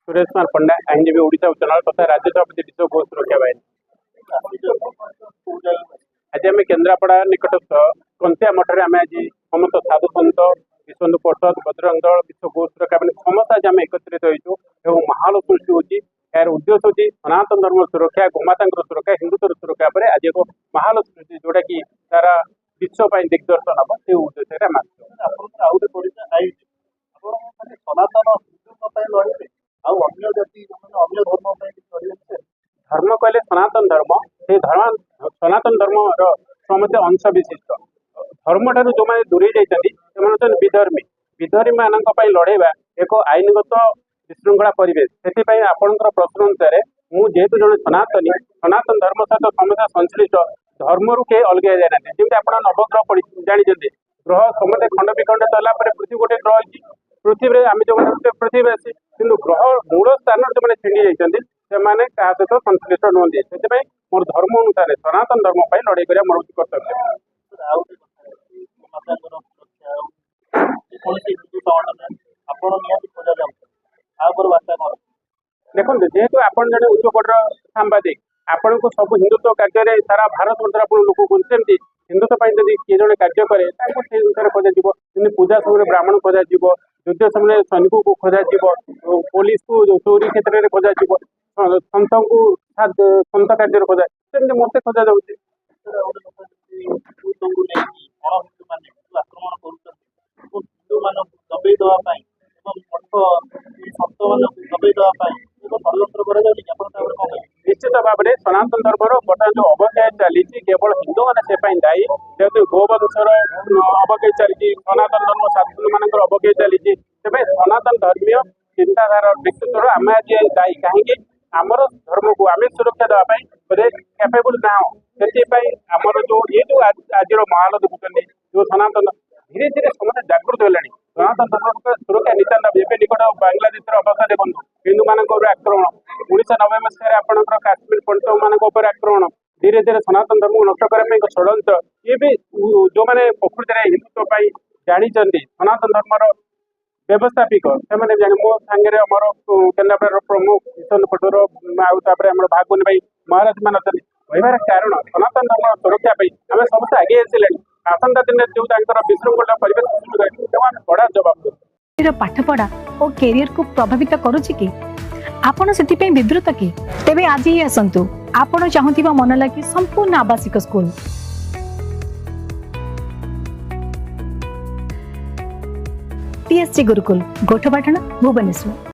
सुरेश कुमार पंडा आईनजीवी ओडिशा उच्च न्यायालय तथा राज्य सभापति विश्व गो सुरक्षा बाहिनी। आज आम केन्द्रापड़ा निकटस्थ कंसिया मठर आम आज समस्त साधु सन्त विश्व हिंदू परिषद बजरंग दल विश्व गो सुरक्षा बाहिनी समस्त आज आम एकत्रित होइछु एवं माहौल सृष्टि होछि। यार उद्देश्य होछि सनातन धर्म सुरक्षा गोमाता सुरक्षा हिंदुत्व सुरक्षा पर आज एक माहौल सृष्टि जोटा कि सारा विश्व दिग्दर्शन हम से उद्देश्य धर्म कहले सनातन धर्म से सनातन धर्म समस्त अंश विशिष्ट धर्म ठार जो मैंने दूरे जाती विधर्मी विधर्मी मान लड़ेबा एक आईनगत विशृंखला परिवेश से आपंकर प्रश्न अनुसार मुझे जन सनातनी सनातन धर्म सहित समस्त संश्लिष्ट धर्म रू के अलग जाना जमी आप नवग्रह जानते ग्रह समस्त खंड विखंड चला पृथ्वी गोटे ग्रह अच्छी पृथ्वी आम जो पृथ्वीवासी कि ग्रह मूल स्थान जो छिड़ी जाती से सहित संश्लिष्ट नुहति से मोर धर्म अनुसार सनातन धर्म पर लड़ाई कर मोर कर्तव्य। देखो जेहेतु आप जड़े उच्चकोटर सांबादिक आपण को सब हिंदुत्व कार्य सारा भारत वर्ष आप लोक कहते हिंदुत्व किए जड़े कार्य कै अनुसार खोजा पूजा समय ब्राह्मण खोजा युद्ध समय सैनिक को खोजा पुलिस को चोरी क्षेत्र में खोजा सन्त को सन्त कार्य खोजा सेमती मत खोजा जाऊँगी। निश्चित भाव में सनातन धर्म बर्तमान जो अवक्षय चली केवल हिंदू मैंने दायी जेहतु गोवंशर अवक्षय चली सनातन धर्म साधु मान अवक्षय चली सनातन धर्मीय चिंताधारा व्यक्तित्व आम आज दायी कहीं आमर धर्म को आम सुरक्षा देवाई बोधे कैपेबल ना से आमर जो ये जो आज माहौल देखुं जो सनातन धीरे धीरे समस्त जागृत है सनातन धर्म सुरक्षा नितान्त निकट बांग्लादेश अवस्था देखो हिंदू मान आक्रमण 1990 मसीह आपंकर काश्मीर पंडित मान आक्रमण धीरे धीरे सनातन धर्म को नष्ट करने षड्यंत्र ये भी जो मैंने प्रकृति में हिंदुत्व जानी सनातन धर्मर व्यवस्थापिक से मो सांगे आमर केन्द्रापड़ा प्रमुख विश्व पटोर आम भागवनी भाई महाराज मान कहबार कारण सनातन धर्म सुरक्षा आम समस्त आगे आसिले आसंता दिन जो विशृंखला परिवेश कड़ा जवाब पाठपढ़ा और कैरियर को प्रभावित करुछि कि आपण से विद्रुत कि तेबे आज ही आसंतु आपण चाहूथिबा मन लागी संपूर्ण आवासिक स्कूल TSG गुरुकुल गोठपाटण भुवनेश्वर।